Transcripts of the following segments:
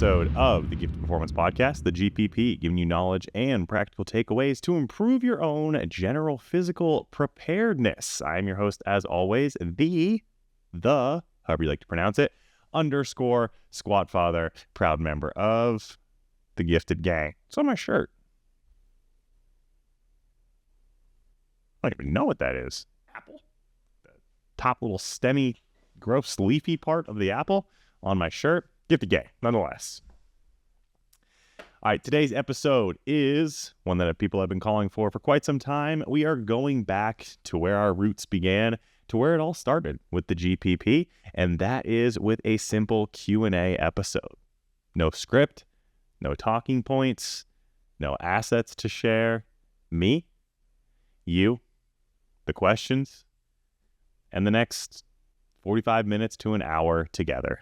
episode of the Gifted Performance Podcast, the GPP, giving you knowledge and practical takeaways to improve your own general physical preparedness. I am your host, as always, the, however you like to pronounce it, _ Squat Father, proud member of the Gifted Gang. It's on my shirt. I don't even know what that is. Apple? The top little stemmy, gross, leafy part of the apple on my shirt. Gifted Gang, nonetheless. All right, today's episode is one that people have been calling for quite some time. We are going back to where our roots began, to where it all started with the GPP, and that is with a simple Q&A episode. No script, no talking points, no assets to share. Me, you, the questions, and the next 45 minutes to an hour together.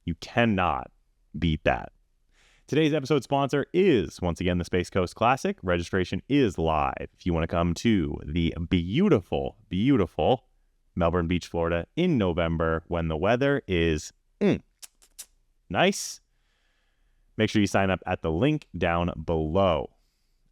You cannot beat that. Today's episode sponsor is, once again, the Space Coast Classic. Registration is live. If you want to come to the beautiful, beautiful Melbourne Beach, Florida in November when the weather is nice, make sure you sign up at the link down below.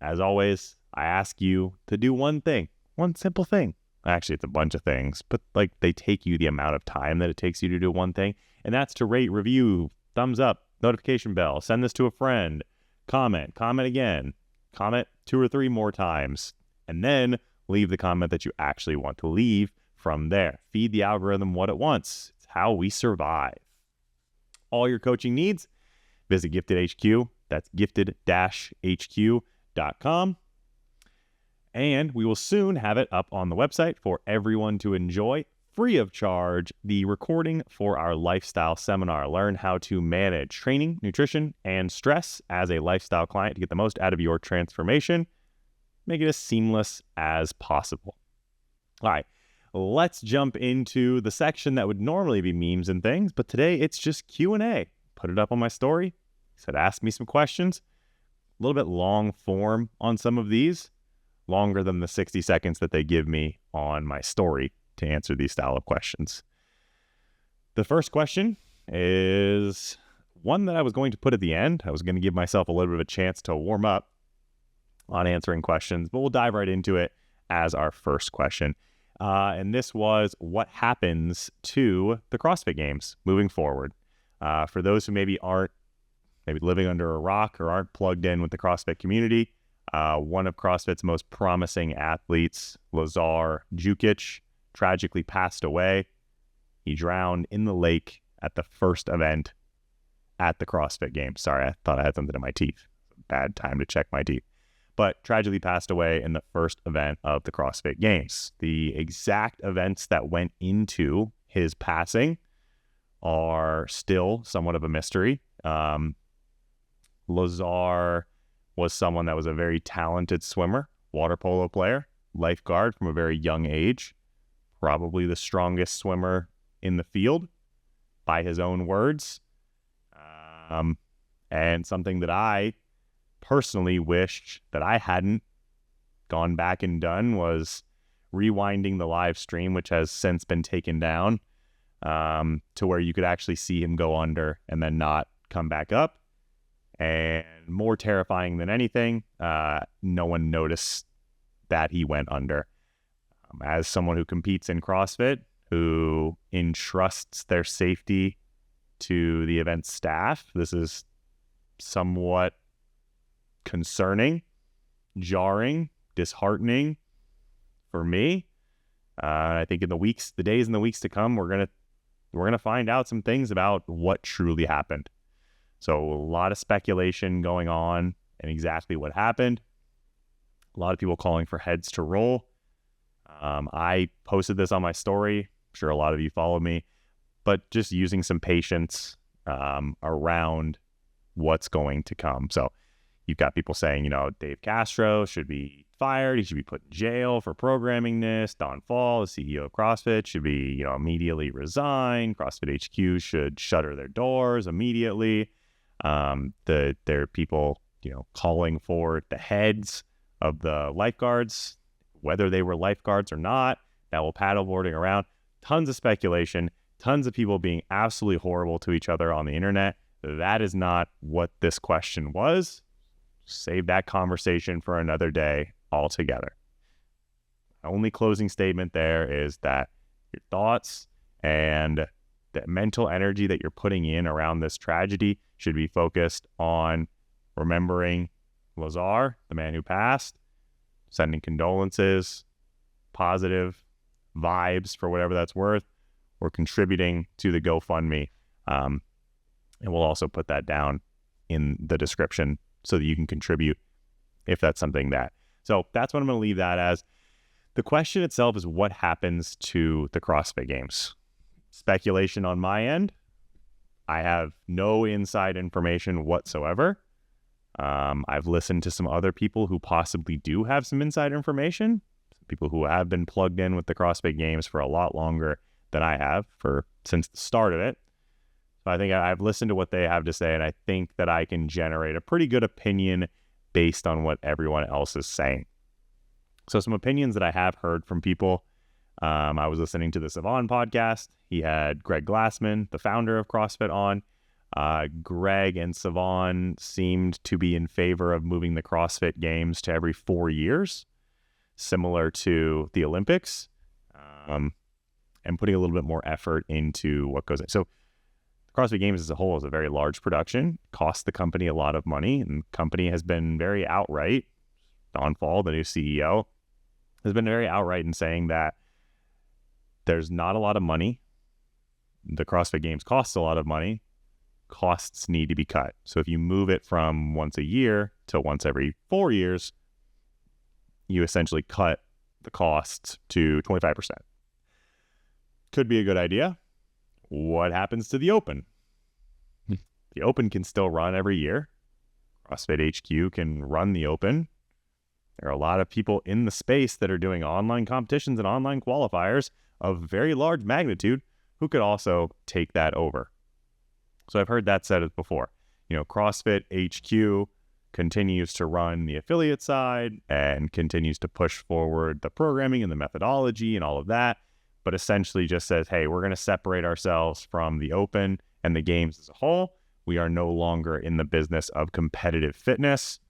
As always, I ask you to do one thing, one simple thing. Actually, it's a bunch of things, but they take you the amount of time that it takes you to do one thing. And that's to rate, review, thumbs up, notification bell, send this to a friend, comment again, comment 2 or 3 more times, and then leave the comment that you actually want to leave from there. Feed the algorithm what it wants. It's how we survive. All your coaching needs, visit Gifted HQ. That's gifted-hq.com. And we will soon have it up on the website for everyone to enjoy, free of charge, the recording for our lifestyle seminar. Learn how to manage training, nutrition, and stress as a lifestyle client to get the most out of your transformation. Make it as seamless as possible. All right, let's jump into the section that would normally be memes and things, but today it's just Q&A. Put it up on my story. Said ask me some questions. A little bit long form on some of these. Longer than the 60 seconds that they give me on my story to answer these style of questions. The first question is one that I was going to put at the end. I was going to give myself a little bit of a chance to warm up on answering questions, but we'll dive right into it as our first question. And this was, what happens to the CrossFit Games moving forward? For those who maybe aren't living under a rock or aren't plugged in with the CrossFit community, one of CrossFit's most promising athletes, Lazar Đukić, tragically passed away. He drowned in the lake at the first event at the CrossFit Games. Sorry, I thought I had something in my teeth. Bad time to check my teeth. But tragically passed away in the first event of the CrossFit Games. The exact events that went into his passing are still somewhat of a mystery. Lazar was someone that was a very talented swimmer, water polo player, lifeguard from a very young age, probably the strongest swimmer in the field by his own words. And something that I personally wished that I hadn't gone back and done was rewinding the live stream, which has since been taken down, to where you could actually see him go under and then not come back up. And more terrifying than anything, no one noticed that he went under. As someone who competes in CrossFit, who entrusts their safety to the event staff, this is somewhat concerning, jarring, disheartening for me. I think in the days and the weeks to come, we're gonna find out some things about what truly happened. So a lot of speculation going on and exactly what happened. A lot of people calling for heads to roll. I posted this on my story. I'm sure a lot of you followed me, but just using some patience around what's going to come. So you've got people saying, Dave Castro should be fired. He should be put in jail for programming this. Don Fall, the CEO of CrossFit, should be, immediately resign. CrossFit HQ should shutter their doors immediately. There are people, calling for the heads of the lifeguards, whether they were lifeguards or not, that were paddleboarding around. Tons of speculation, tons of people being absolutely horrible to each other on the internet. That is not what this question was. Save that conversation for another day altogether. Only closing statement there is that your thoughts and the mental energy that you're putting in around this tragedy should be focused on remembering Lazar, the man who passed, sending condolences, positive vibes for whatever that's worth, or contributing to the GoFundMe. And we'll also put that down in the description so that you can contribute if that's something that. So that's what I'm going to leave that as. The question itself is what happens to the CrossFit Games? Speculation on my end. I have no inside information whatsoever. I've listened to some other people who possibly do have some inside information, people who have been plugged in with the CrossFit Games for a lot longer than I have since the start of it. So I think I've listened to what they have to say, and I think that I can generate a pretty good opinion based on what everyone else is saying. So some opinions that I have heard from people. I was listening to the Savon podcast. He had Greg Glassman, the founder of CrossFit, on. Greg and Savon seemed to be in favor of moving the CrossFit Games to every 4 years, similar to the Olympics, and putting a little bit more effort into what goes in. So the CrossFit Games as a whole is a very large production, costs the company a lot of money, and the company has been very outright. Don Fall, the new CEO, has been very outright in saying that there's not a lot of money. The CrossFit Games costs a lot of money. Costs need to be cut. So if you move it from once a year to once every 4 years, you essentially cut the costs to 25%. Could be a good idea. What happens to the Open? The Open can still run every year. CrossFit HQ can run the Open. There are a lot of people in the space that are doing online competitions and online qualifiers of very large magnitude who could also take that over. So I've heard that said before. CrossFit HQ continues to run the affiliate side and continues to push forward the programming and the methodology and all of that, but essentially just says, hey, we're going to separate ourselves from the Open and the Games as a whole. We are no longer in the business of competitive fitness.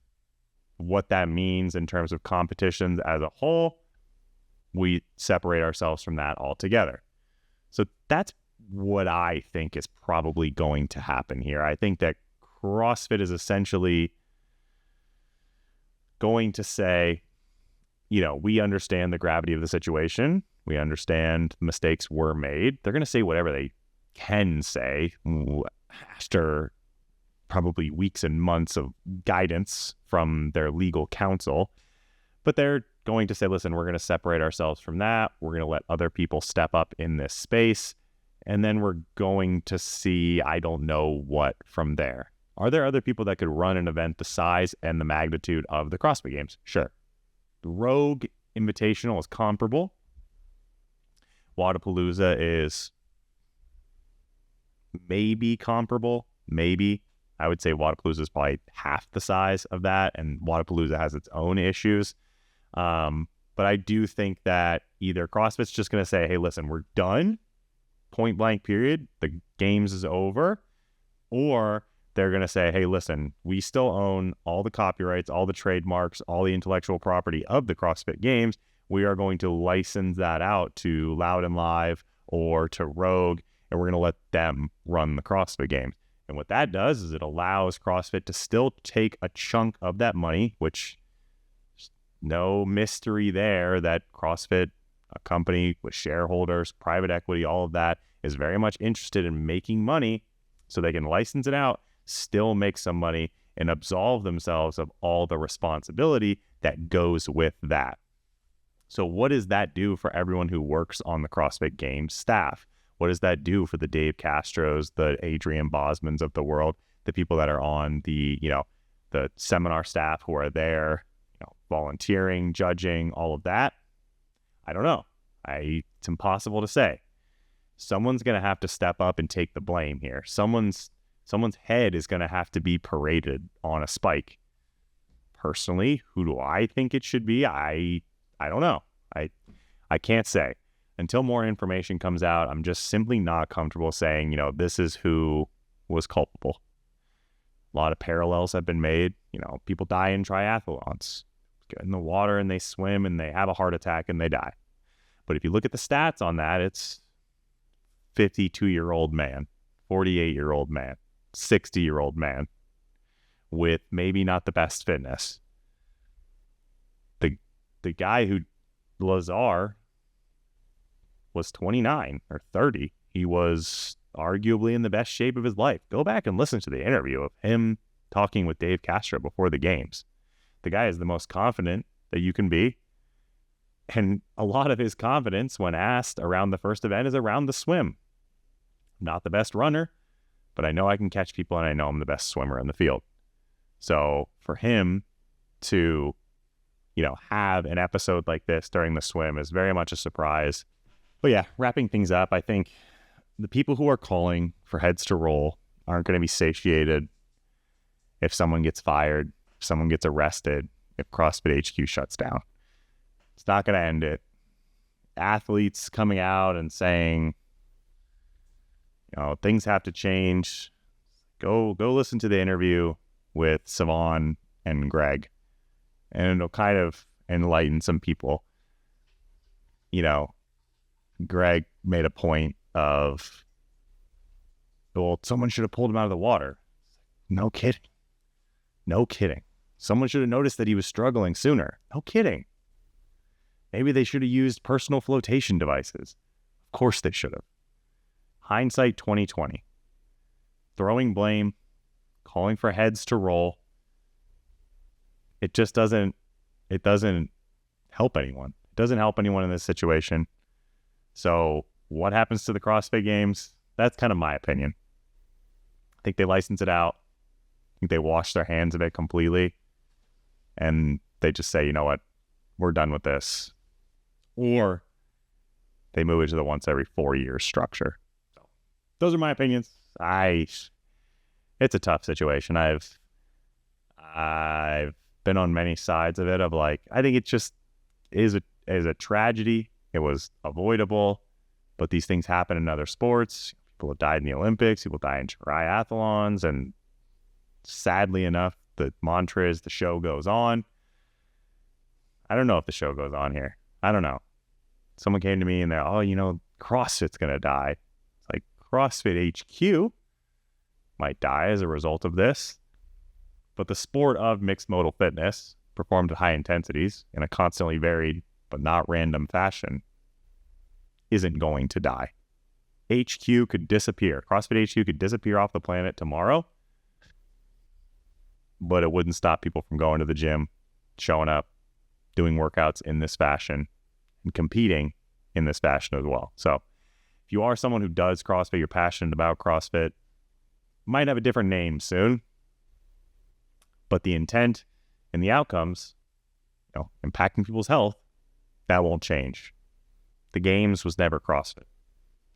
What that means in terms of competitions as a whole, we separate ourselves from that altogether. So that's what I think is probably going to happen here. I think that CrossFit is essentially going to say, we understand the gravity of the situation. We understand mistakes were made. They're going to say whatever they can say after probably weeks and months of guidance from their legal counsel. But they're going to say, listen, we're going to separate ourselves from that. We're going to let other people step up in this space. And then we're going to see, I don't know what from there. Are there other people that could run an event the size and the magnitude of the CrossFit Games? Sure. The Rogue Invitational is comparable. Wodapalooza is maybe comparable. Maybe. I would say Wodapalooza is probably half the size of that, and Wodapalooza has its own issues. But I do think that either CrossFit's just going to say, hey, listen, we're done, point blank period, the Games is over, or they're going to say, hey, listen, we still own all the copyrights, all the trademarks, all the intellectual property of the CrossFit Games. We are going to license that out to Loud and Live or to Rogue, and we're going to let them run the CrossFit Games. And what that does is it allows CrossFit to still take a chunk of that money, which no mystery there that CrossFit, a company with shareholders, private equity, all of that, is very much interested in making money so they can license it out, still make some money, and absolve themselves of all the responsibility that goes with that. So what does that do for everyone who works on the CrossFit Games staff? What does that do for the Dave Castros, the Adrian Bosmans of the world, the people that are on the seminar staff who are there, volunteering, judging, all of that? I don't know. It's impossible to say. Someone's going to have to step up and take the blame here. Someone's head is going to have to be paraded on a spike. Personally, who do I think it should be? I don't know. I can't say. Until more information comes out, I'm just simply not comfortable saying, this is who was culpable. A lot of parallels have been made. People die in triathlons. Get in the water and they swim and they have a heart attack and they die. But if you look at the stats on that, it's 52-year-old man, 48-year-old man, 60-year-old man with maybe not the best fitness. The guy who, Lazar, was 29 or 30. He was arguably in the best shape of his life. Go back and listen to the interview of him talking with Dave Castro before the games. The guy is the most confident that you can be. And a lot of his confidence when asked around the first event is around the swim. Not the best runner, but I know I can catch people and I know I'm the best swimmer in the field. So for him to, have an episode like this during the swim is very much a surprise. But yeah, wrapping things up, I think the people who are calling for heads to roll aren't going to be satiated if someone gets fired, if someone gets arrested, if CrossFit HQ shuts down. It's not going to end it. Athletes coming out and saying, things have to change. Go listen to the interview with Savon and Greg, and it'll kind of enlighten some people. Greg made a point of, well, someone should have pulled him out of the water. No kidding. No kidding. Someone should have noticed that he was struggling sooner. No kidding. Maybe they should have used personal flotation devices. Of course they should have. Hindsight 2020. Throwing blame, calling for heads to roll. It doesn't help anyone. It doesn't help anyone in this situation. So what happens to the CrossFit Games? That's kind of my opinion. I think they license it out. I think they wash their hands of it completely. And they just say, you know what? We're done with this. Or they move it to the once every 4 years structure. So those are my opinions. It's a tough situation. I've been on many sides of it of I think it just is a tragedy. It was avoidable, but these things happen in other sports. People have died in the Olympics. People die in triathlons. And sadly enough, the mantra is the show goes on. I don't know if the show goes on here. I don't know. Someone came to me and they're, CrossFit's going to die. It's like CrossFit HQ might die as a result of this. But the sport of mixed modal fitness, performed at high intensities in a constantly varied but not random fashion, isn't going to die. HQ could disappear. CrossFit HQ could disappear off the planet tomorrow, but it wouldn't stop people from going to the gym, showing up, doing workouts in this fashion, and competing in this fashion as well. So if you are someone who does CrossFit, you're passionate about CrossFit, might have a different name soon, but the intent and the outcomes, impacting people's health, that won't change. The Games was never CrossFit.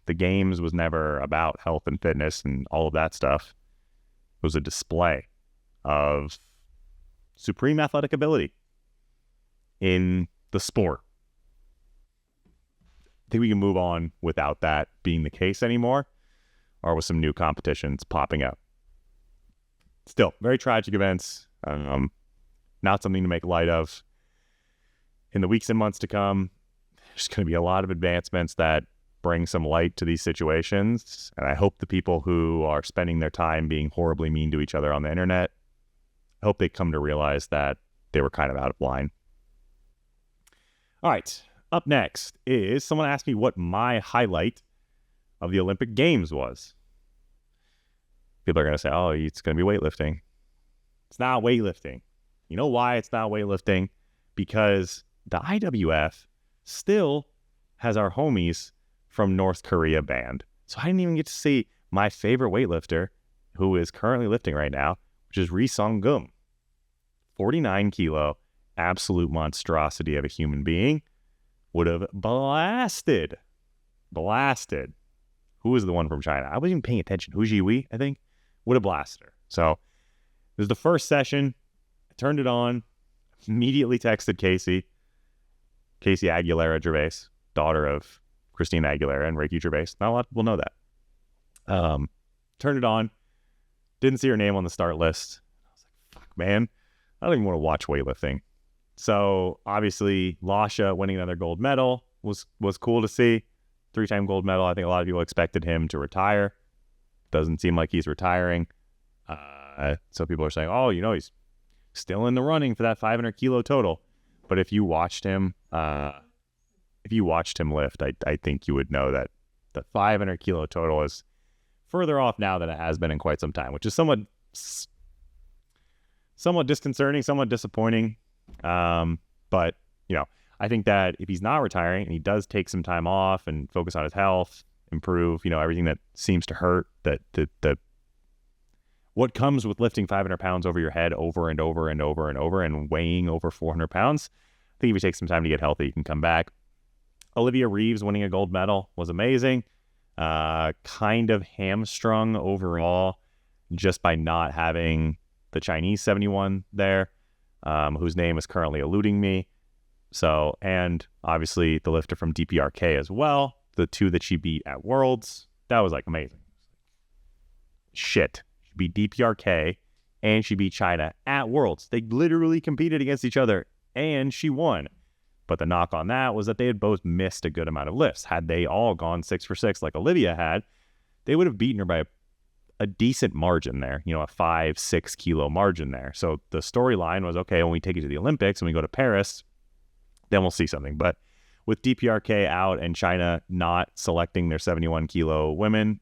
The Games was never about health and fitness and all of that stuff. It was a display of supreme athletic ability in the sport. I think we can move on without that being the case anymore, or with some new competitions popping up. Still, very tragic events. Not something to make light of. In the weeks and months to come, there's going to be a lot of advancements that bring some light to these situations. And I hope the people who are spending their time being horribly mean to each other on the internet, I hope they come to realize that they were kind of out of line. All right, up next is someone asked me what my highlight of the Olympic Games was. People are going to say, oh, it's going to be weightlifting. It's not weightlifting. You know why it's not weightlifting? Because the IWF still has our homies from North Korea banned. So I didn't even get to see my favorite weightlifter, who is currently lifting right now, which is Ri Song-gum. 49 kilo, absolute monstrosity of a human being, would have blasted. Who was the one from China? I wasn't even paying attention. Hu Jiwei, I think, would have blasted her. So it was the first session. I turned it on, immediately texted Casey Aguilera Gervais, daughter of Christina Aguilera and Ricky Gervais. Not a lot of people know that. Turned it on, Didn't see her name on the start list. I was like, fuck, man. I don't even want to watch weightlifting. So obviously, Lasha winning another gold medal was cool to see. 3-time gold medal. I think a lot of people expected him to retire. Doesn't seem like he's retiring. So people are saying, oh, he's still in the running for that 500 kilo total. But if you watched him lift, I think you would know that the 500 kilo total is further off now than it has been in quite some time, which is somewhat disconcerting, somewhat disappointing. But I think that if he's not retiring and he does take some time off and focus on his health, improve, everything that seems to hurt, that what comes with lifting 500 pounds over your head over and over and over and over and weighing over 400 pounds, I think if he takes some time to get healthy, he can come back. Olivia Reeves winning a gold medal was amazing. Kind of hamstrung overall just by not having the Chinese 71 there, whose name is currently eluding me. So, and obviously the lifter from DPRK as well, the 2 that she beat at Worlds, that was like amazing. Shit. She beat DPRK and she beat China at Worlds. They literally competed against each other and she won. But the knock on that was that they had both missed a good amount of lifts. Had they all gone 6 for 6 like Olivia had, they would have beaten her by a decent margin there, a 5-6 kilo margin there. So the storyline was, okay, when we take it to the Olympics and we go to Paris, then we'll see something. But with DPRK out and China not selecting their 71 kilo woman,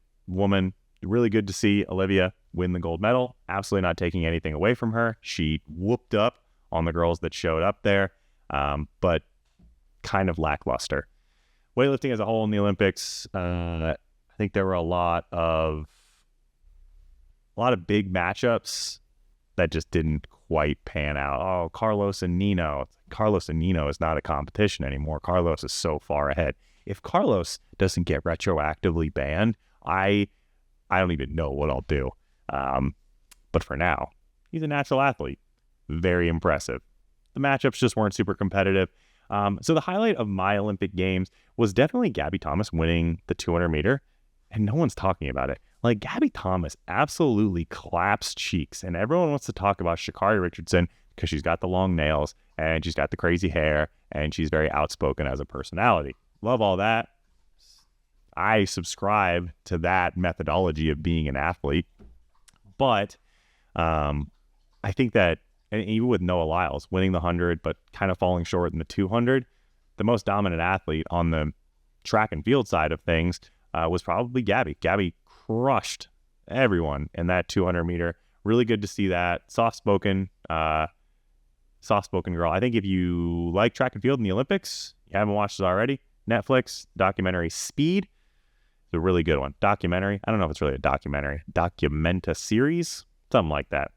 really good to see Olivia win the gold medal. Absolutely not taking anything away from her. She whooped up on the girls that showed up there, but kind of lackluster. Weightlifting as a whole in the Olympics, I think there were a lot of big matchups that just didn't quite pan out. Oh, Carlos and Nino. Carlos and Nino is not a competition anymore. Carlos is so far ahead. If Carlos doesn't get retroactively banned, I don't even know what I'll do. But for now, he's a natural athlete. Very impressive. The matchups just weren't super competitive. So the highlight of my Olympic Games was definitely Gabby Thomas winning the 200 meter, and no one's talking about it. Like, Gabby Thomas absolutely claps cheeks, and everyone wants to talk about Sha'Carri Richardson because she's got the long nails and she's got the crazy hair and she's very outspoken as a personality. Love all that. I subscribe to that methodology of being an athlete. But I think that, and even with Noah Lyles winning the 100 but kind of falling short in the 200, the most dominant athlete on the track and field side of things was probably Gabby. Gabby crushed everyone in that 200 meter. Really good to see that. Soft-spoken girl. I think if you like track and field in the Olympics, you haven't watched it already, Netflix documentary Speed. It's a really good one. Documentary. I don't know if it's really a documentary. Documenta series. Something like that.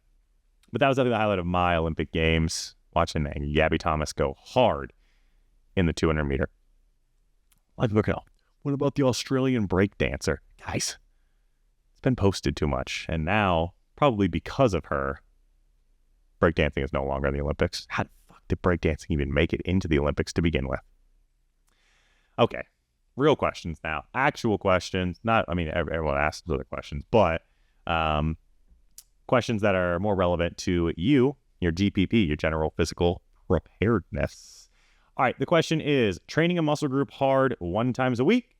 But that was definitely the highlight of my Olympic Games, watching Gabby Thomas go hard in the 200 meter. Like, look at all. What about the Australian breakdancer? Guys, it's been posted too much. And now, probably because of her, breakdancing is no longer in the Olympics. How the fuck did breakdancing even make it into the Olympics to begin with? Okay, real questions now. Actual questions. Everyone asks other questions, but questions that are more relevant to you, your GPP, your general physical preparedness. All right, the question is, training a muscle group hard one time a week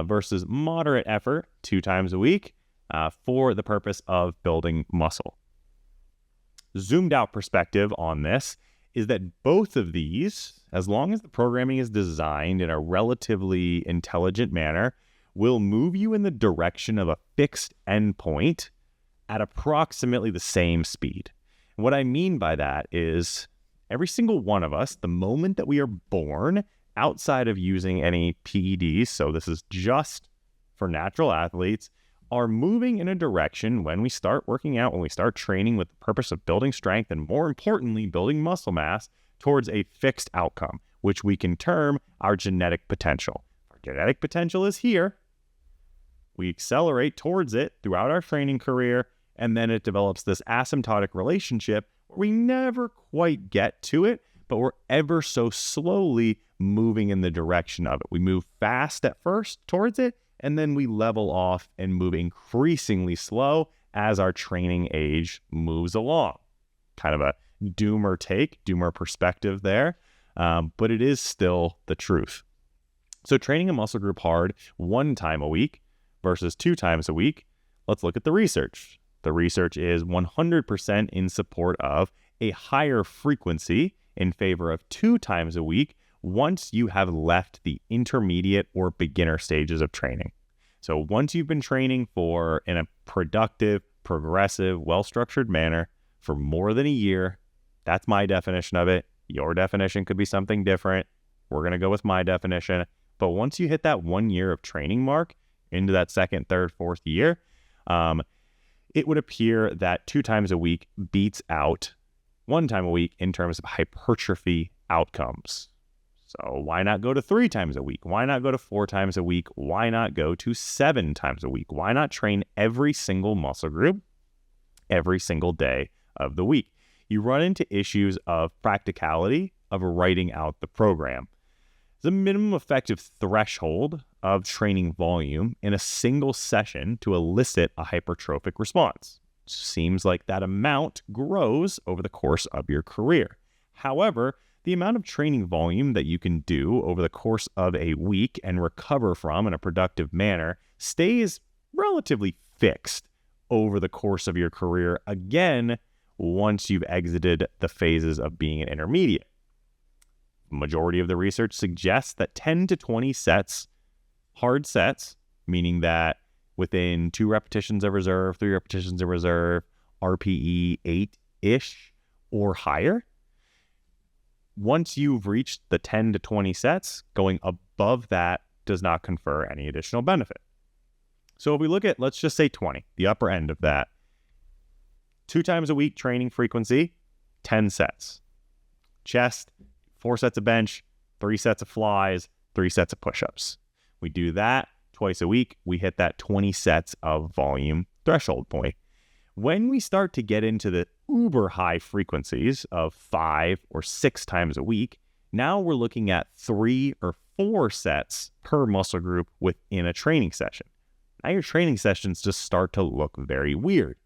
versus moderate effort 2 times a week for the purpose of building muscle. Zoomed out perspective on this is that both of these, as long as the programming is designed in a relatively intelligent manner, will move you in the direction of a fixed endpoint at approximately the same speed. And what I mean by that is every single one of us, the moment that we are born, outside of using any PEDs, so this is just for natural athletes, are moving in a direction when we start working out, when we start training with the purpose of building strength and, more importantly, building muscle mass towards a fixed outcome, which we can term our genetic potential. Our genetic potential is here. We accelerate towards it throughout our training career, and then it develops this asymptotic relationship where we never quite get to it, but we're ever so slowly moving in the direction of it. We move fast at first towards it, and then we level off and move increasingly slow as our training age moves along. Kind of a doomer perspective there, but it is still the truth. So training a muscle group hard 1 time a week versus 2 times a week, let's look at the research. The research is 100% in support of a higher frequency in favor of 2 times a week once you have left the intermediate or beginner stages of training. So once you've been training in a productive, progressive, well-structured manner for more than a year, that's my definition of it. Your definition could be something different. We're going to go with my definition. But once you hit that 1 year of training mark into that 2nd, 3rd, 4th year, it would appear that 2 times a week beats out 1 time a week in terms of hypertrophy outcomes. So why not go to 3 times a week? Why not go to 4 times a week? Why not go to 7 times a week? Why not train every single muscle group every single day of the week? You run into issues of practicality of writing out the program. The minimum effective threshold of training volume in a single session to elicit a hypertrophic response. Seems like that amount grows over the course of your career. However, the amount of training volume that you can do over the course of a week and recover from in a productive manner stays relatively fixed over the course of your career, again, once you've exited the phases of being an intermediate. The majority of the research suggests that 10 to 20 sets, hard sets, meaning that within 2 repetitions of reserve, 3 repetitions of reserve, RPE 8-ish or higher, once you've reached the 10 to 20 sets, going above that does not confer any additional benefit. So if we look at, let's just say 20, the upper end of that, 2 times a week training frequency, 10 sets. Chest, 4 sets of bench, 3 sets of flies, 3 sets of push-ups. We do that twice a week, we hit that 20 sets of volume threshold point. When we start to get into the uber high frequencies of 5 or 6 times a week, now we're looking at 3 or 4 sets per muscle group within a training session. Now your training sessions just start to look very weird,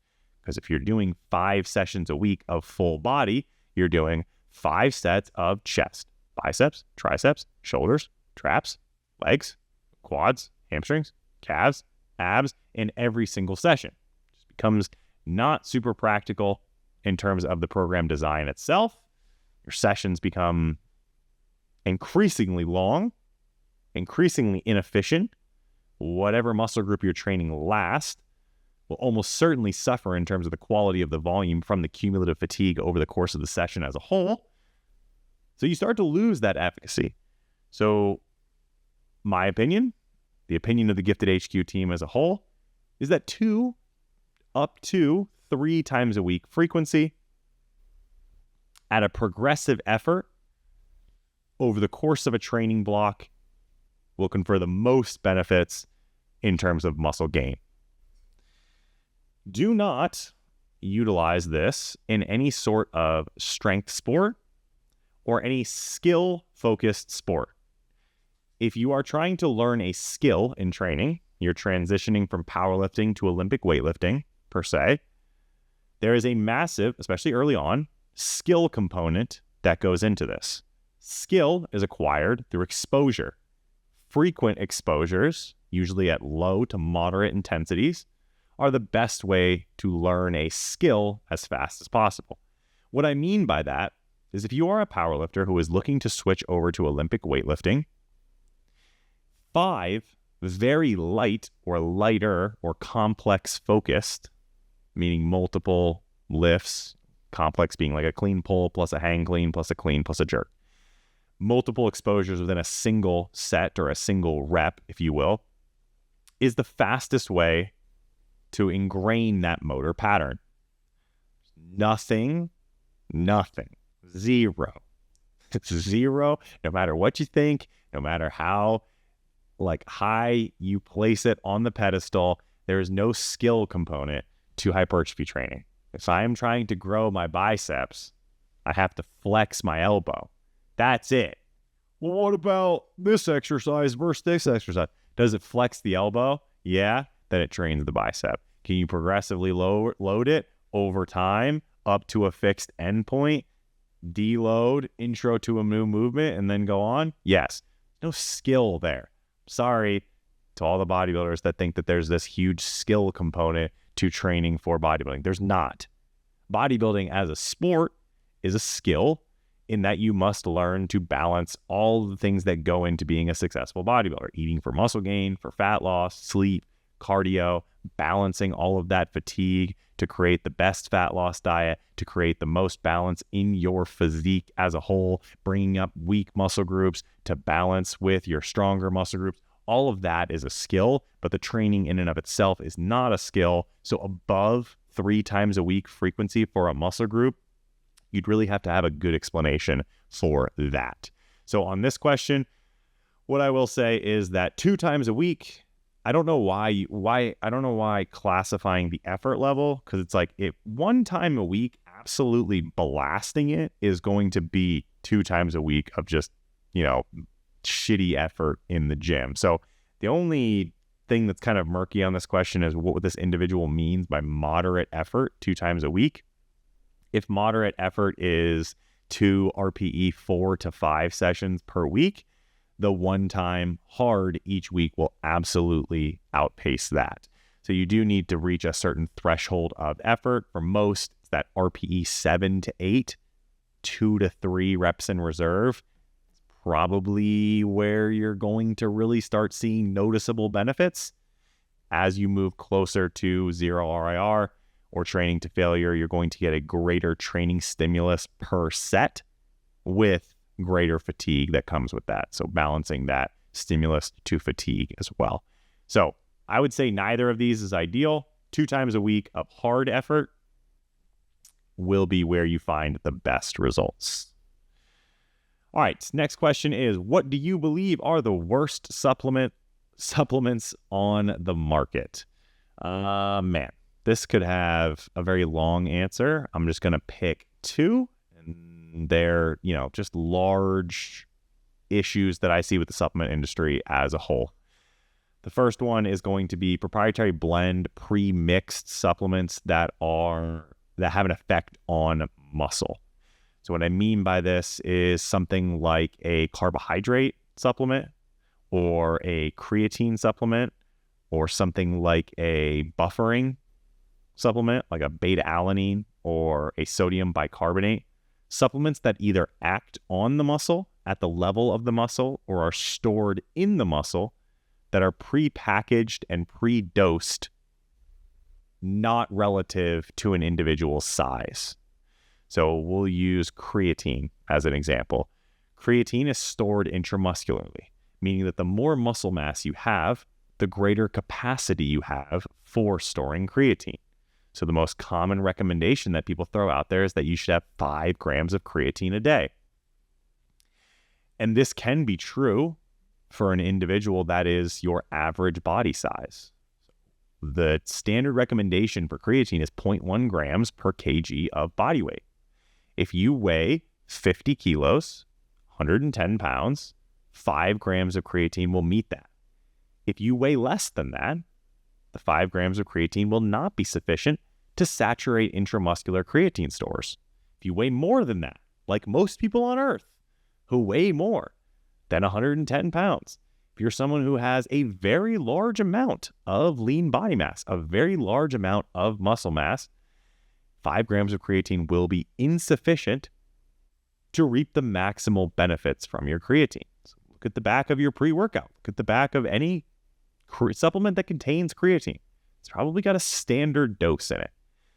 because if you're doing 5 sessions a week of full body, you're doing 5 sets of chest, biceps, triceps, shoulders, traps, legs, quads, hamstrings, calves, abs in every single session. It just becomes not super practical in terms of the program design itself. Your sessions become increasingly long, increasingly inefficient. Whatever muscle group you're training last will almost certainly suffer in terms of the quality of the volume from the cumulative fatigue over the course of the session as a whole. So you start to lose that efficacy. So my opinion, the opinion of the Gifted HQ team as a whole, is that 2 up to 3 times a week frequency at a progressive effort over the course of a training block will confer the most benefits in terms of muscle gain. Do not utilize this in any sort of strength sport or any skill-focused sport. If you are trying to learn a skill in training, you're transitioning from powerlifting to Olympic weightlifting, per se, there is a massive, especially early on, skill component that goes into this. Skill is acquired through exposure. Frequent exposures, usually at low to moderate intensities, are the best way to learn a skill as fast as possible. What I mean by that is if you are a powerlifter who is looking to switch over to Olympic weightlifting, 5 very light or lighter or complex focused, meaning multiple lifts, complex being like a clean pull plus a hang clean plus a clean plus a jerk. Multiple exposures within a single set or a single rep, if you will, is the fastest way to ingrain that motor pattern. Nothing, zero. It's zero, no matter what you think, no matter how high you place it on the pedestal, there is no skill component to hypertrophy training. If I am trying to grow my biceps, I have to flex my elbow. That's it. Well, what about this exercise versus this exercise? Does it flex the elbow? Yeah, then it trains the bicep. Can you progressively load it over time up to a fixed endpoint, deload, intro to a new movement, and then go on? Yes. No skill there. Sorry to all the bodybuilders that think that there's this huge skill component to training for bodybuilding. There's not. Bodybuilding as a sport is a skill in that you must learn to balance all the things that go into being a successful bodybuilder. Eating for muscle gain, for fat loss, sleep, cardio, balancing all of that fatigue to create the best fat loss diet, to create the most balance in your physique as a whole, bringing up weak muscle groups to balance with your stronger muscle groups. All of that is a skill, but the training in and of itself is not a skill. So above 3 times a week frequency for a muscle group, you'd really have to have a good explanation for that. So on this question, what I will say is that 2 times a week, I don't know why classifying the effort level, because it's like, if 1 time a week, absolutely blasting it is going to be 2 times a week of just, shitty effort in the gym. So the only thing that's kind of murky on this question is what this individual means by moderate effort 2 times a week. If moderate effort is 2 RPE 4 to 5 sessions per week, the 1 time hard each week will absolutely outpace that. So you do need to reach a certain threshold of effort. For most, it's that RPE 7 to 8, 2 to 3 reps in reserve. It's probably where you're going to really start seeing noticeable benefits. As you move closer to 0 RIR or training to failure, you're going to get a greater training stimulus per set with greater fatigue that comes with that. So balancing that stimulus to fatigue as well. So I would say neither of these is ideal. 2 times a week of hard effort will be where you find the best results. All right, next question is, what do you believe are the worst supplements on the market? Man, this could have a very long answer. I'm just going to pick 2. They're, just large issues that I see with the supplement industry as a whole. The first one is going to be proprietary blend pre-mixed supplements that have an effect on muscle. So what I mean by this is something like a carbohydrate supplement or a creatine supplement or something like a buffering supplement like a beta-alanine or a sodium bicarbonate. Supplements that either act on the muscle at the level of the muscle or are stored in the muscle that are pre-packaged and pre-dosed, not relative to an individual's size. So we'll use creatine as an example. Creatine is stored intramuscularly, meaning that the more muscle mass you have, the greater capacity you have for storing creatine. So the most common recommendation that people throw out there is that you should have 5 grams of creatine a day. And this can be true for an individual that is your average body size. The standard recommendation for creatine is 0.1 grams per kg of body weight. If you weigh 50 kilos, 110 pounds, 5 grams of creatine will meet that. If you weigh less than that, the 5 grams of creatine will not be sufficient to saturate intramuscular creatine stores. If you weigh more than that, like most people on Earth who weigh more than 110 pounds, if you're someone who has a very large amount of lean body mass, a very large amount of muscle mass, 5 grams of creatine will be insufficient to reap the maximal benefits from your creatine. So look at the back of your pre-workout. Look at the back of any supplement that contains creatine. It's probably got a standard dose in it.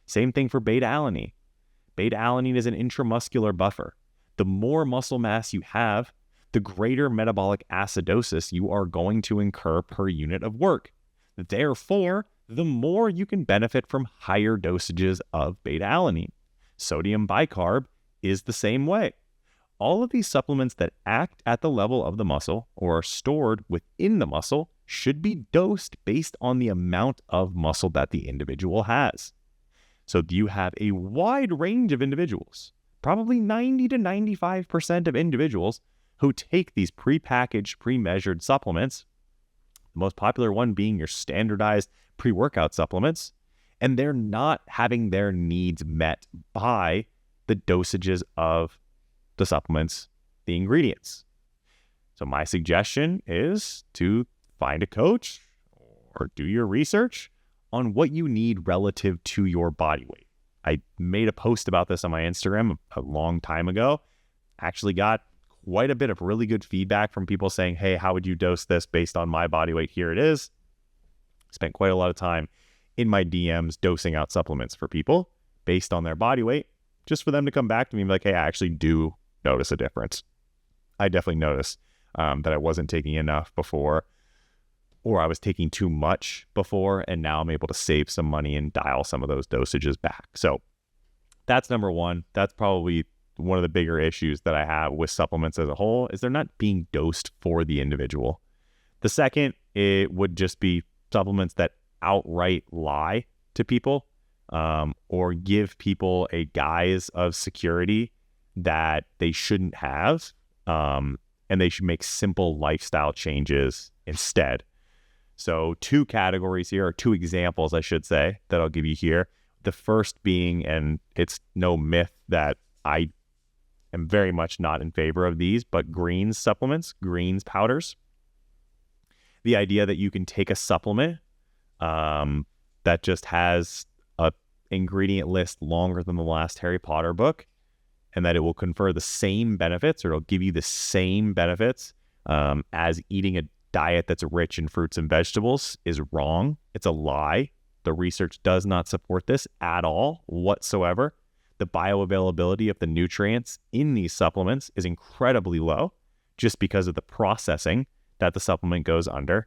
Same thing for beta-alanine. Beta-alanine is an intramuscular buffer. The more muscle mass you have, the greater metabolic acidosis you are going to incur per unit of work. Therefore, the more you can benefit from higher dosages of beta-alanine. Sodium bicarb is the same way. All of these supplements that act at the level of the muscle or are stored within the muscle should be dosed based on the amount of muscle that the individual has. So you have a wide range of individuals, probably 90 to 95% of individuals who take these pre-packaged, pre-measured supplements the most popular one being your standardized pre-workout supplements, and they're not having their needs met by the dosages of the supplements, the ingredients. So my suggestion is to find a coach or do your research on what you need relative to your body weight. I made a post about this on my Instagram a long time ago. Actually got quite a bit of really good feedback from people saying, hey, how would you dose this based on my body weight? Here it is. Spent quite a lot of time in my DMs dosing out supplements for people based on their body weight, just for them to come back to me and be like, hey, I actually do notice a difference. I definitely noticed that I wasn't taking enough before, or I was taking too much before, and now I'm able to save some money and dial some of those dosages back. So that's number one. That's probably one of the bigger issues that I have with supplements as a whole, is they're not being dosed for the individual. The second, it would just be supplements that outright lie to people, or give people a guise of security that they shouldn't have, and they should make simple lifestyle changes instead. So two categories here, or two examples, I should say, that I'll give you here. The first being, and it's no myth that I am very much not in favor of these, but greens supplements, greens powders. The idea that you can take a supplement that just has a ingredient list longer than the last Harry Potter book, and that it will confer the same benefits, or it'll give you the same benefits as eating a diet that's rich in fruits and vegetables, is wrong. It's a lie. The research does not support this at all whatsoever. The bioavailability of the nutrients in these supplements is incredibly low just because of the processing that the supplement goes under.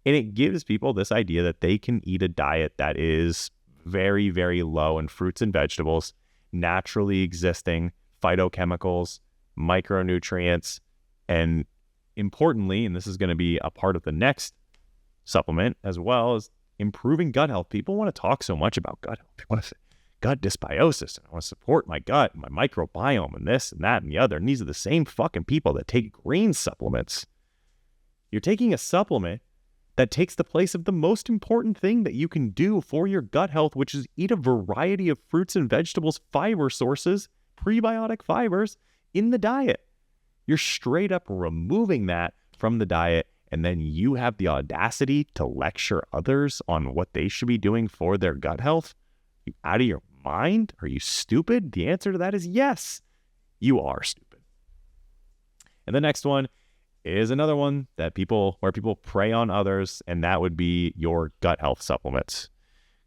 And it gives people this idea that they can eat a diet that is very, very low in fruits and vegetables, naturally existing phytochemicals, micronutrients, and importantly, and this is going to be a part of the next supplement as well, is improving gut health. People want to talk so much about gut health. They want to say gut dysbiosis, and I want to support my gut, my microbiome, and this and that and the other. And these are the same fucking people that take green supplements. You're taking a supplement that takes the place of the most important thing that you can do for your gut health, which is eat a variety of fruits and vegetables, fiber sources, prebiotic fibers in the diet. You're straight up removing that from the diet, and then you have the audacity to lecture others on what they should be doing for their gut health? Are you out of your mind? Are you stupid? The answer to that is yes, you are stupid. And the next one is another one that where people prey on others, and that would be your gut health supplements.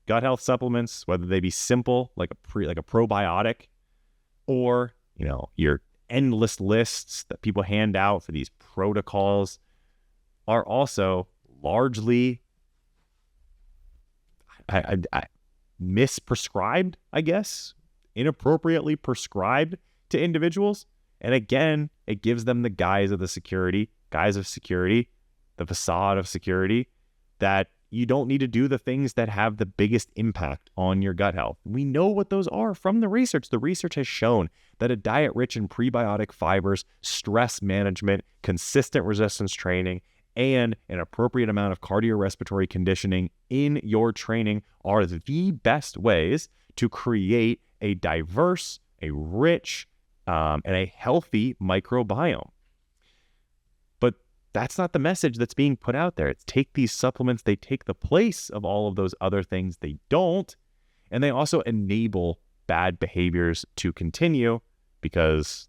Gut health supplements, whether they be simple, like a probiotic, or your endless lists that people hand out for these protocols, are also largely misprescribed, I guess, inappropriately prescribed to individuals. And again, it gives them the guise of security, the facade of security, that you don't need to do the things that have the biggest impact on your gut health. We know what those are from the research. The research has shown that a diet rich in prebiotic fibers, stress management, consistent resistance training, and an appropriate amount of cardiorespiratory conditioning in your training are the best ways to create a diverse, a rich, and a healthy microbiome. But that's not the message that's being put out there. It's take these supplements, they take the place of all of those other things. They don't. And they also enable bad behaviors to continue, because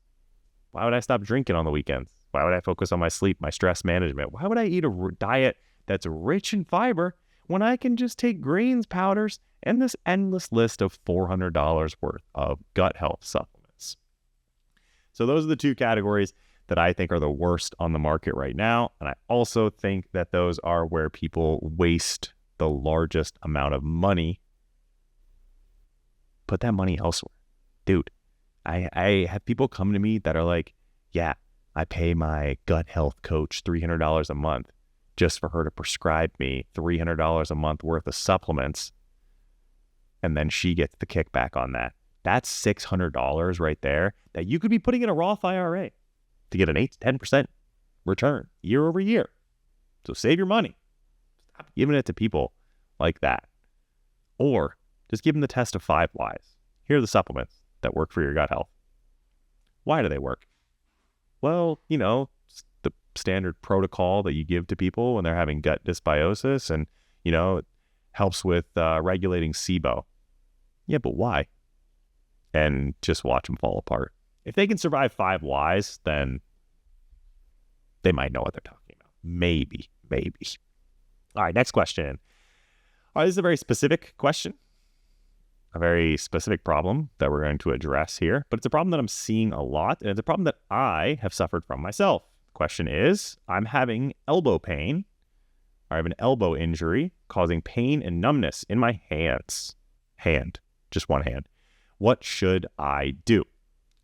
why would I stop drinking on the weekends? Why would I focus on my sleep, my stress management? Why would I eat a diet that's rich in fiber when I can just take greens powders and this endless list of $400 worth of gut health supplements? So those are the two categories that I think are the worst on the market right now. And I also think that those are where people waste the largest amount of money. Put that money elsewhere. Dude, I have people come to me that are like, yeah, I pay my gut health coach $300 a month just for her to prescribe me $300 a month worth of supplements. And then she gets the kickback on that. That's $600 right there that you could be putting in a Roth IRA to get an 8 to 10% return year over year. So save your money. Stop giving it to people like that. Or just give them the test of 5 whys. Here are the supplements that work for your gut health. Why do they work? Well, the standard protocol that you give to people when they're having gut dysbiosis, and, it helps with regulating SIBO. Yeah, but why? And just watch them fall apart. If they can survive 5 whys, then they might know what they're talking about. Maybe. All right, next question. All right, this is a very specific question, a very specific problem that we're going to address here, but it's a problem that I'm seeing a lot, and it's a problem that I have suffered from myself. The question is, I'm having elbow pain. I have an elbow injury causing pain and numbness in my hands. Just one hand. What should I do?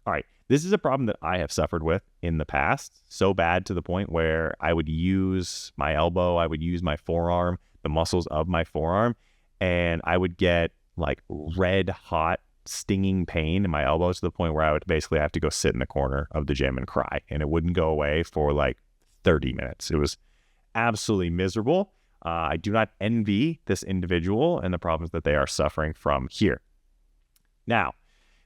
All right, this is a problem that I have suffered with in the past, so bad to the point where I would use my elbow, I would use my forearm, the muscles of my forearm, and I would get like red hot stinging pain in my elbows to the point where I would basically have to go sit in the corner of the gym and cry, and it wouldn't go away for like 30 minutes. It was absolutely miserable. I do not envy this individual and the problems that they are suffering from here. Now,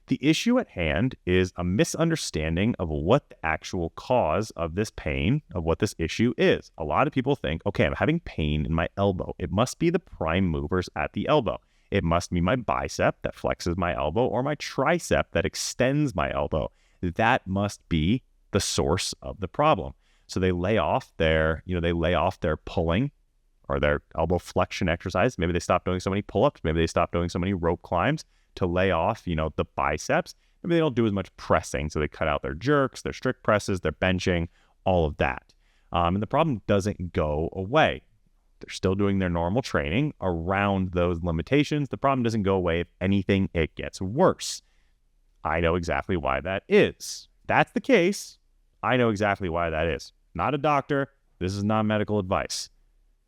the issue at hand is a misunderstanding of what the actual cause of this pain, of what this issue is. A lot of people think, okay, I'm having pain in my elbow. It must be the prime movers at the elbow. It must be my bicep that flexes my elbow or my tricep that extends my elbow. That must be the source of the problem. So they lay off their pulling or their elbow flexion exercise. Maybe they stop doing so many pull-ups. Maybe they stop doing so many rope climbs to lay off, the biceps. Maybe they don't do as much pressing, so they cut out their jerks, their strict presses, their benching, all of that. And the problem doesn't go away. They're still doing their normal training around those limitations. The problem doesn't go away. If anything, it gets worse. I know exactly why that is. If that's the case, I know exactly why that is. Not a doctor. This is not medical advice.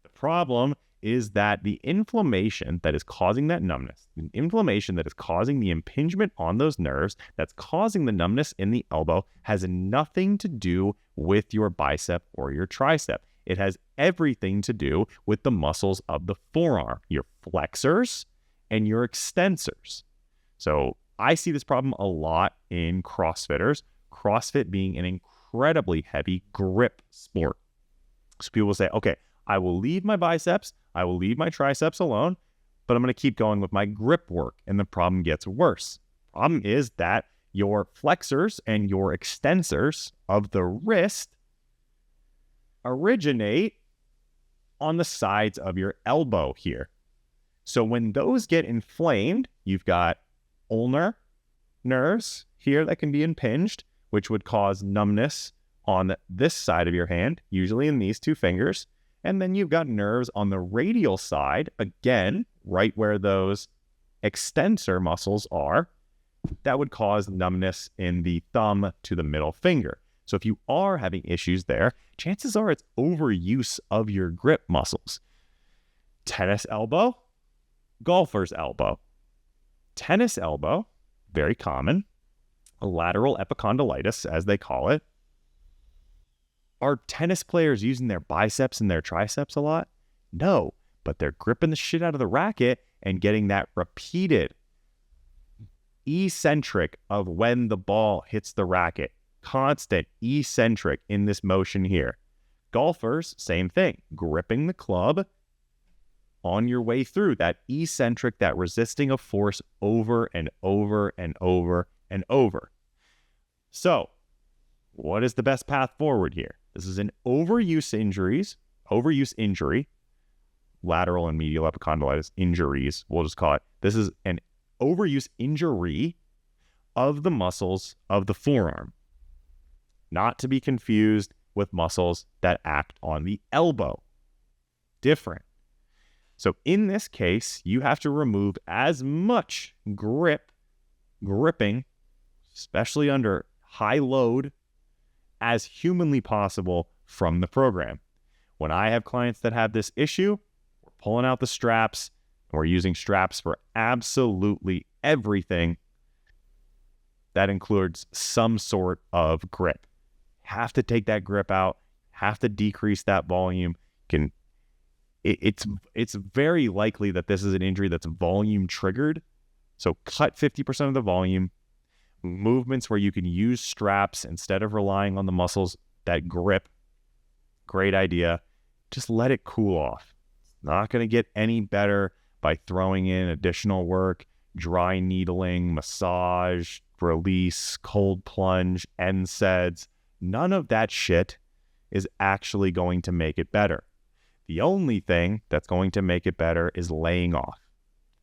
The problem is that the inflammation that is causing that numbness, the inflammation that is causing the impingement on those nerves, that's causing the numbness in the elbow, has nothing to do with your bicep or your tricep. It has everything to do with the muscles of the forearm, your flexors and your extensors. So I see this problem a lot in CrossFitters, CrossFit being an incredibly heavy grip sport. So people will say, okay, I will leave my biceps, I will leave my triceps alone, but I'm going to keep going with my grip work, and the problem gets worse. Problem is that your flexors and your extensors of the wrist originate on the sides of your elbow here. So when those get inflamed, you've got ulnar nerves here that can be impinged, which would cause numbness on this side of your hand, usually in these 2 fingers. And then you've got nerves on the radial side, again, right where those extensor muscles are, that would cause numbness in the thumb to the middle finger. So if you are having issues there, chances are it's overuse of your grip muscles. Tennis elbow, golfer's elbow. Tennis elbow, very common. Lateral epicondylitis, as they call it. Are tennis players using their biceps and their triceps a lot? No, but they're gripping the shit out of the racket and getting that repeated eccentric of when the ball hits the racket. Constant eccentric in this motion here. Golfers, same thing. Gripping the club on your way through. That eccentric, that resisting of force over and over and over and over. So, what is the best path forward here? This is an overuse injury, lateral and medial epicondylitis injuries, we'll just call it. This is an overuse injury of the muscles of the forearm, not to be confused with muscles that act on the elbow. Different. So in this case, you have to remove as much gripping, especially under high load, as humanly possible from the program. When I have clients that have this issue, we're pulling out the straps, and we're using straps for absolutely everything that includes some sort of grip. Have to take that grip out, have to decrease that volume. it's very likely that this is an injury that's volume triggered. So cut 50% of the volume, movements where you can use straps instead of relying on the muscles that grip. Great idea. Just let it cool off. It's not going to get any better by throwing in additional work, dry needling, massage, release, cold plunge, NSAIDs. None of that shit is actually going to make it better. The only thing that's going to make it better is laying off.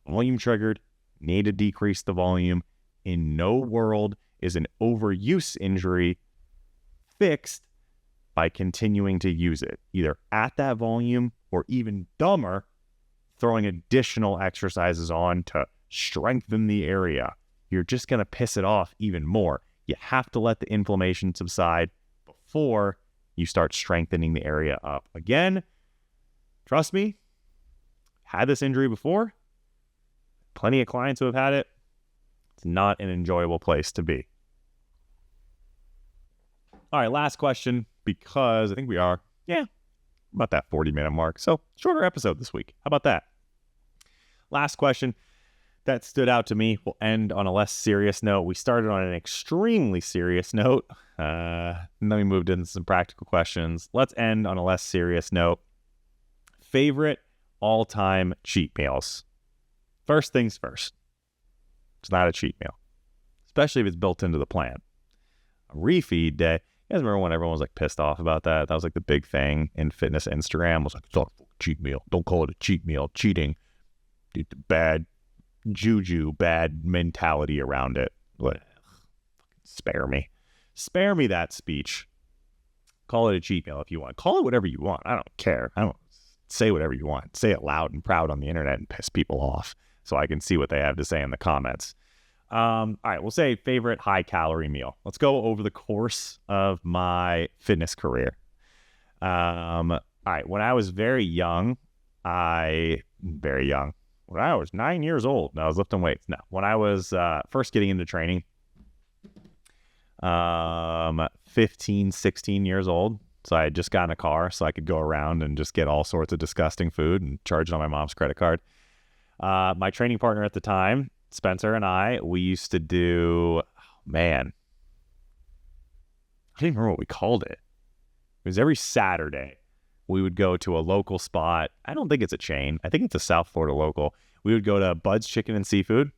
Volume triggered, need to decrease the volume. In no world is an overuse injury fixed by continuing to use it, either at that volume or, even dumber, throwing additional exercises on to strengthen the area. You're just going to piss it off even more. You have to let the inflammation subside before you start strengthening the area up. Again, trust me, had this injury before. Plenty of clients who have had it. It's not an enjoyable place to be. All right, last question, because I think we are, about that 40-minute mark. So shorter episode this week. How about that? Last question that stood out to me. We'll end on a less serious note. We started on an extremely serious note. And then we moved into some practical questions. Let's end on a less serious note. Favorite all-time cheat meals. First things first. It's not a cheat meal, especially if it's built into the plan. A refeed day. You guys remember when everyone was like pissed off about that? That was like the big thing in fitness. Instagram was like, it's not a cheat meal. Don't call it a cheat meal. Cheating. Dude, bad juju, bad mentality around it. But spare me. Spare me that speech. Call it a cheat meal if you want. Call it whatever you want. I don't care. I don't say whatever you want. Say it loud and proud on the internet and piss people off so I can see what they have to say in the comments. All right, we'll say favorite high-calorie meal. Let's go over the course of my fitness career. All right, when I was very young, when I was 9 years old, I was lifting weights. No, when I was first getting into training, 15, 16 years old. So I had just gotten a car so I could go around and just get all sorts of disgusting food and charge it on my mom's credit card. My training partner at the time, Spencer, and I, we used to do, I don't even remember what we called it. It was every Saturday. We would go to a local spot. I don't think it's a chain. I think it's a South Florida local. We would go to Bud's Chicken and Seafood,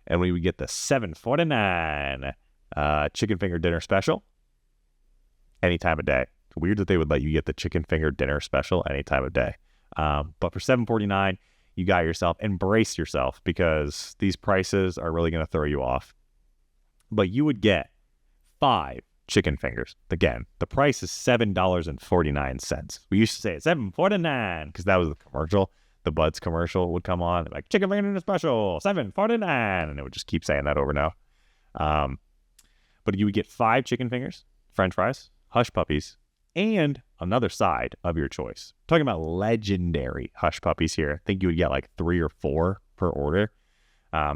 and we would get the $7.49 chicken finger dinner special any time of day. It's weird that they would let you get the chicken finger dinner special any time of day. But for $7.49, you got yourself, embrace yourself, because these prices are really going to throw you off. But you would get 5 chicken fingers. Again, the price is $7.49. We used to say $7.49 because that was the commercial. The Bud's commercial would come on, like chicken finger dinner special, $7.49, and it would just keep saying that over and over. But you would get 5 chicken fingers, French fries, hush puppies, and another side of your choice. I'm talking about legendary hush puppies here. I think you would get like 3 or 4 per order.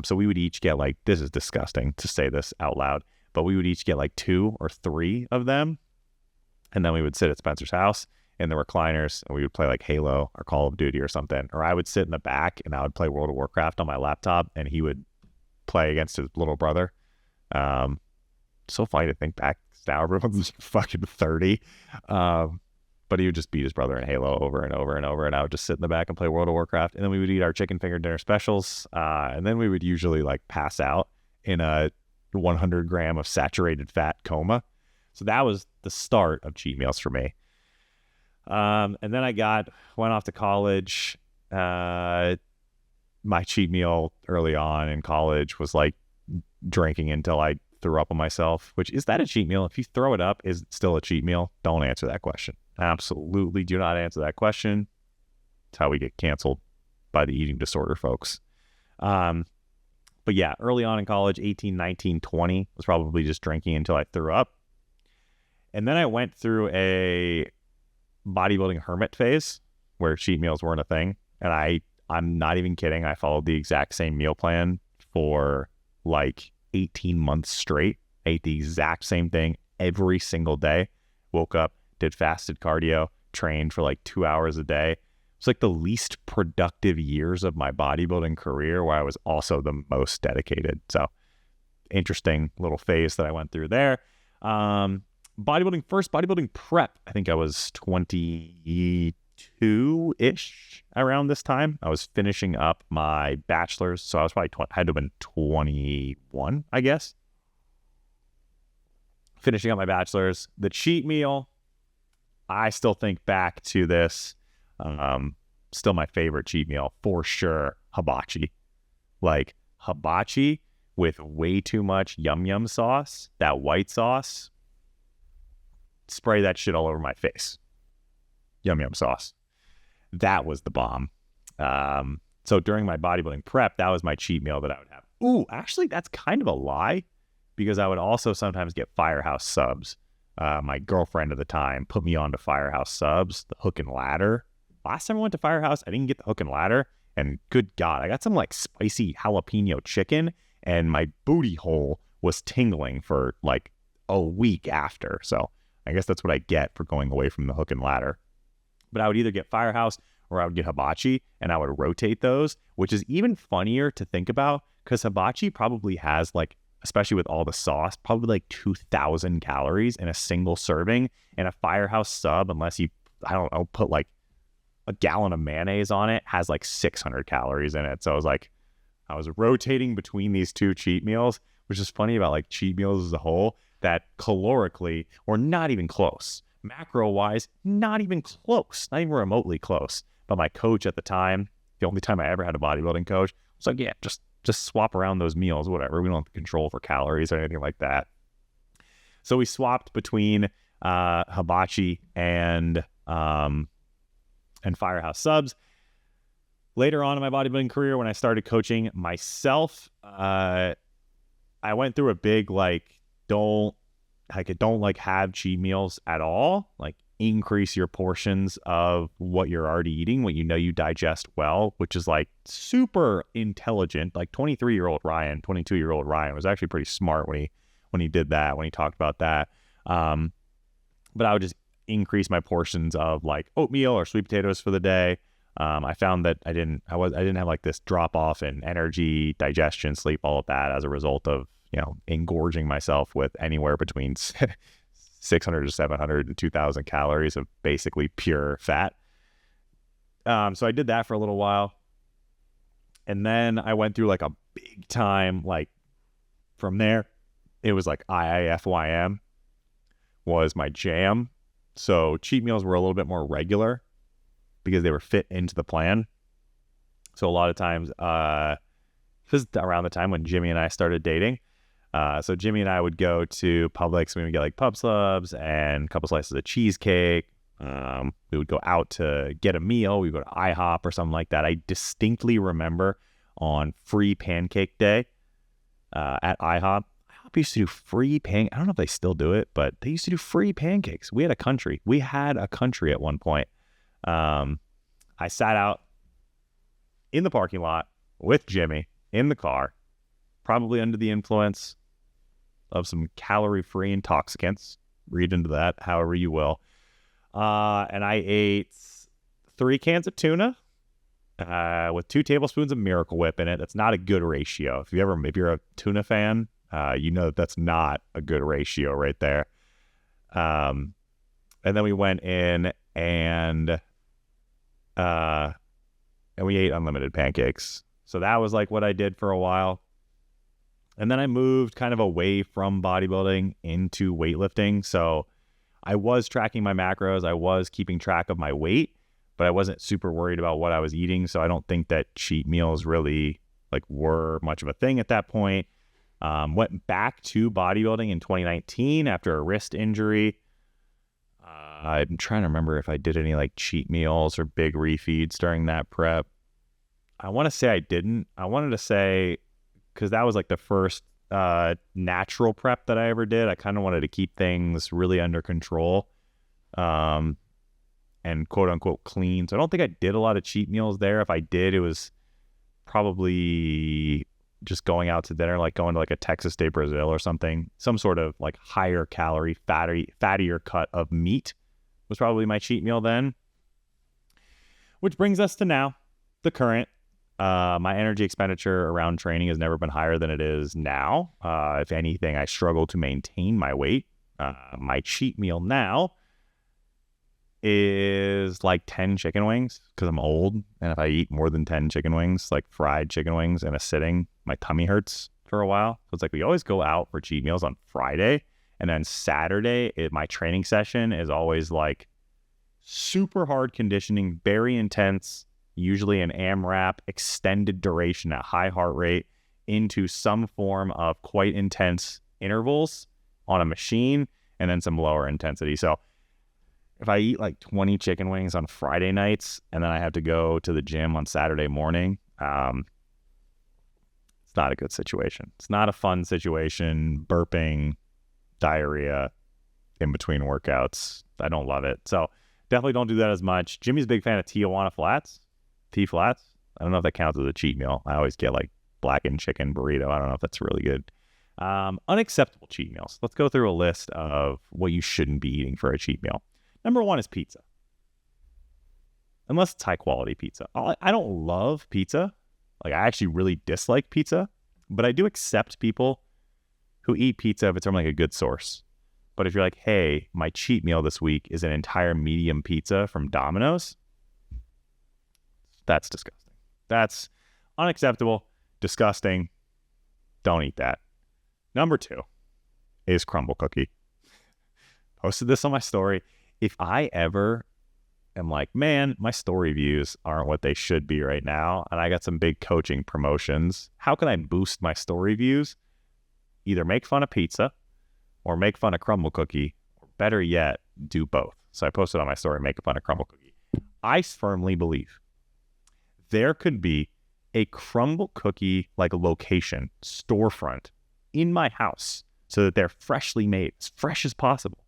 So we would each get like, this is disgusting to say this out loud, but we would each get like 2 or 3 of them. And then we would sit at Spencer's house in the recliners and we would play like Halo or Call of Duty or something. Or I would sit in the back and I would play World of Warcraft on my laptop and he would play against his little brother. So funny to think back now. Everyone's fucking 30. But he would just beat his brother in Halo over and over and over. And I would just sit in the back and play World of Warcraft. And then we would eat our chicken finger dinner specials. And then we would usually like pass out in a 100 gram of saturated fat coma. So that was the start of cheat meals for me. And then I went off to college. My cheat meal early on in college was like drinking until I threw up on myself, which is that a cheat meal? If you throw it up, is it still a cheat meal? Don't answer that question. Absolutely do not answer that question. It's how we get canceled by the eating disorder folks. But yeah, early on in college, 18, 19, 20 was probably just drinking until I threw up. And then I went through a bodybuilding hermit phase where cheat meals weren't a thing. And I'm not even kidding. I followed the exact same meal plan for like 18 months straight. I ate the exact same thing every single day. Woke up, did fasted cardio, trained for like 2 hours a day. It's like the least productive years of my bodybuilding career where I was also the most dedicated. So interesting little phase that I went through there. Bodybuilding prep, I think I was 22-ish around this time. I was finishing up my bachelor's, so I was probably had to have been 21, I guess. Finishing up my bachelor's. The cheat meal, I still think back to this. Still my favorite cheat meal, for sure, hibachi. Like, hibachi with way too much yum yum sauce, that white sauce, spray that shit all over my face. Yum yum sauce. That was the bomb. So during my bodybuilding prep, that was my cheat meal that I would have. Ooh, actually, that's kind of a lie, because I would also sometimes get Firehouse subs. My girlfriend at the time put me on to Firehouse subs, the hook and ladder. Last time I went to Firehouse, I didn't get the hook and ladder, and good God, I got some like spicy jalapeno chicken, and my booty hole was tingling for like a week after. So I guess that's what I get for going away from the hook and ladder. But I would either get Firehouse or I would get hibachi, and I would rotate those, which is even funnier to think about, because hibachi probably has, like, especially with all the sauce, probably like 2,000 calories in a single serving, and a Firehouse sub, unless you, I don't know, put like a gallon of mayonnaise on it, has like 600 calories in it. So I was rotating between these two cheat meals, which is funny about like cheat meals as a whole, that calorically were not even close. Macro wise, not even close, not even remotely close. But my coach at the time, the only time I ever had a bodybuilding coach, was like, yeah, just swap around those meals, whatever. We don't have to control for calories or anything like that. So we swapped between hibachi and Firehouse subs. Later on in my bodybuilding career, when I started coaching myself, I went through a big don't have cheat meals at all. Like, increase your portions of what you're already eating, what you know you digest well, which is like super intelligent. Like 22-year-old Ryan was actually pretty smart when he did that, when he talked about that. But I would just increase my portions of like oatmeal or sweet potatoes for the day. I found that I didn't have like this drop off in energy, digestion, sleep, all of that as a result of, engorging myself with anywhere between 600 to 700 to 2,000 calories of basically pure fat. So I did that for a little while. And then I went through like a big time, like from there, it was like IIFYM was my jam. So cheat meals were a little bit more regular because they were fit into the plan. So a lot of times, this is around the time when Jimmy and I started dating. So Jimmy and I would go to Publix. We would get like pub subs and a couple slices of cheesecake. We would go out to get a meal. We would go to IHOP or something like that. I distinctly remember on free pancake day at IHOP. IHOP used to do free I don't know if they still do it, but they used to do free pancakes. We had a country at one point. I sat out in the parking lot with Jimmy in the car, probably under the influence of some calorie-free intoxicants. Read into that however you will. And I ate 3 cans of tuna with 2 tablespoons of Miracle Whip in it. That's not a good ratio. If you're a tuna fan, you know that's not a good ratio right there. And then we went in and we ate unlimited pancakes. So that was like what I did for a while. And then I moved kind of away from bodybuilding into weightlifting. So I was tracking my macros. I was keeping track of my weight, but I wasn't super worried about what I was eating. So I don't think that cheat meals really were much of a thing at that point. Went back to bodybuilding in 2019 after a wrist injury. I'm trying to remember if I did any cheat meals or big refeeds during that prep. I want to say I didn't. I wanted to say, because that was the first natural prep that I ever did. I kind of wanted to keep things really under control and quote unquote clean. So I don't think I did a lot of cheat meals there. If I did, it was probably just going out to dinner, going to a Texas de Brazil or something. Some sort of higher calorie, fattier cut of meat was probably my cheat meal then. Which brings us to now, the current. My energy expenditure around training has never been higher than it is now. If anything, I struggle to maintain my weight. My cheat meal now is like 10 chicken wings because I'm old. And if I eat more than 10 chicken wings, like fried chicken wings in a sitting, my tummy hurts for a while. So it's like we always go out for cheat meals on Friday. And then Saturday, my training session is always like super hard conditioning, very intense, usually an AMRAP, extended duration at high heart rate into some form of quite intense intervals on a machine, and then some lower intensity. So if I eat like 20 chicken wings on Friday nights and then I have to go to the gym on Saturday morning, it's not a good situation. It's not a fun situation. Burping, diarrhea in between workouts. I don't love it. So definitely don't do that as much. Jimmy's a big fan of Tijuana Flats. T-Flats. I don't know if that counts as a cheat meal. I always get like blackened chicken burrito. I don't know if that's really good. Unacceptable cheat meals. Let's go through a list of what you shouldn't be eating for a cheat meal. Number 1 is pizza. Unless it's high quality pizza. I don't love pizza. Like, I actually really dislike pizza, but I do accept people who eat pizza if it's from like a good source. But if you're like, hey, my cheat meal this week is an entire medium pizza from Domino's, that's disgusting. That's unacceptable, disgusting. Don't eat that. Number 2 is crumble cookie. Posted this on my story. If I ever am like, man, my story views aren't what they should be right now, and I got some big coaching promotions, how can I boost my story views? Either make fun of pizza or make fun of crumble cookie, or better yet, do both. So I posted on my story, make fun of crumble cookie. I firmly believe there could be a crumble cookie like location, storefront in my house so that they're freshly made, as fresh as possible.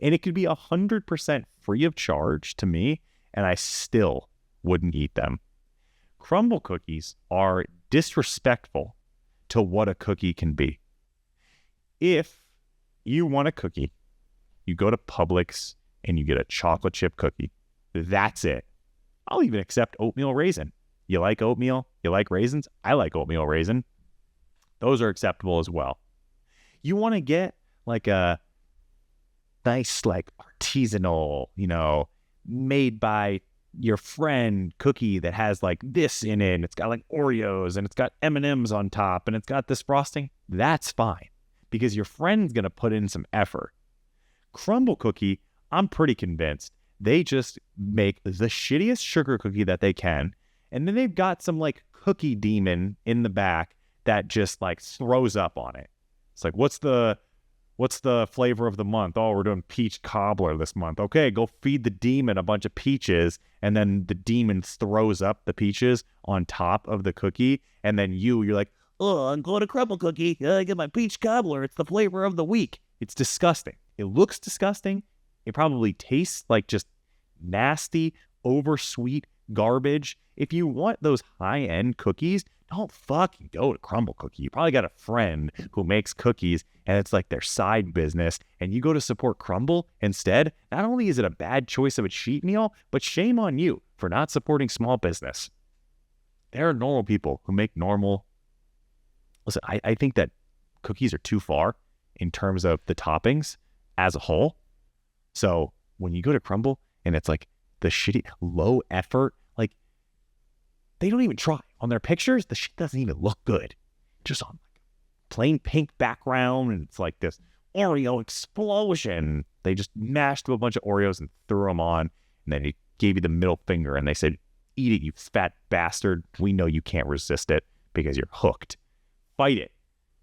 And it could be 100% free of charge to me, and I still wouldn't eat them. Crumble cookies are disrespectful to what a cookie can be. If you want a cookie, you go to Publix and you get a chocolate chip cookie. That's it. I'll even accept oatmeal raisin. You like oatmeal? You like raisins? I like oatmeal raisin. Those are acceptable as well. You want to get like a nice, like artisanal, made by your friend cookie that has like this in it, and it's got like Oreos, and it's got M&Ms on top, and it's got this frosting. That's fine, because your friend's going to put in some effort. Crumble cookie, I'm pretty convinced they just make the shittiest sugar cookie that they can, and then they've got some like cookie demon in the back that just like throws up on it. It's like, what's the flavor of the month? Oh, we're doing peach cobbler this month. Okay, go feed the demon a bunch of peaches, and then the demon throws up the peaches on top of the cookie, and then you're like, oh, I'm going to crumble cookie. I get my peach cobbler. It's the flavor of the week. It's disgusting. It looks disgusting. It probably tastes like just nasty, oversweet garbage. If you want those high-end cookies, don't fucking go to crumble cookie. You probably got a friend who makes cookies and it's like their side business, and you go to support crumble instead. Not only is it a bad choice of a cheat meal, but shame on you for not supporting small business. There are normal people who make normal. Listen, I think that cookies are too far in terms of the toppings as a whole. So when you go to crumble and it's like the shitty low effort, like they don't even try. On their pictures, the shit doesn't even look good. Just on like plain pink background, and it's like this Oreo explosion. They just mashed up a bunch of Oreos and threw them on, and then he gave you the middle finger, and they said, eat it, you fat bastard. We know you can't resist it because you're hooked. Fight it.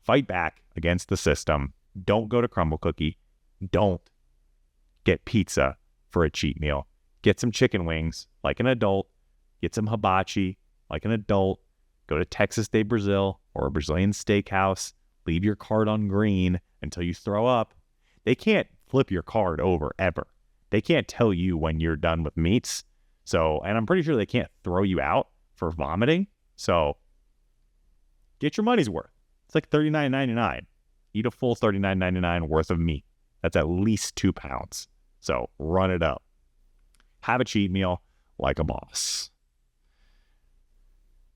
Fight back against the system. Don't go to crumble cookie. Don't get pizza for a cheat meal. Get some chicken wings like an adult. Get some hibachi like an adult. Go to Texas de Brazil or a Brazilian steakhouse. Leave your card on green until you throw up. They can't flip your card over ever. They can't tell you when you're done with meats. So, and I'm pretty sure they can't throw you out for vomiting. So get your money's worth. It's like $39.99. Eat a full $39.99 worth of meat. That's at least 2 pounds. So run it up. Have a cheat meal like a boss.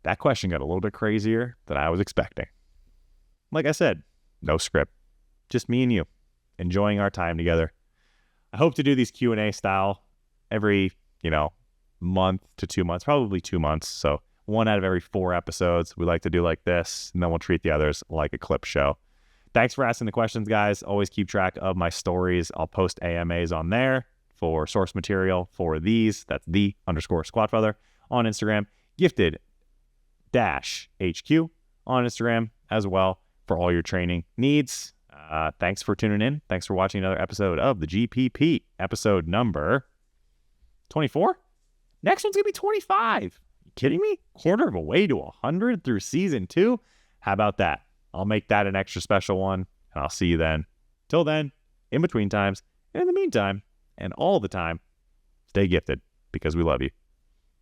that question got a little bit crazier than I was expecting. Like I said, no script, just me and you enjoying our time together. I hope to do these Q&A style every, month to 2 months, probably 2 months. So 1 out of every 4 episodes we like to do like this, and then we'll treat the others like a clip show. Thanks for asking the questions, guys. Always keep track of my stories. I'll post AMAs on there for source material for these. That's _squatfather on Instagram. Gifted-HQ on Instagram as well for all your training needs. Thanks for tuning in. Thanks for watching another episode of the GPP, episode number 24. Next one's going to be 25. You kidding me? Quarter of a way to 100 through season 2. How about that? I'll make that an extra special one, and I'll see you then. Till then, in between times, and in the meantime, and all the time, stay gifted because we love you.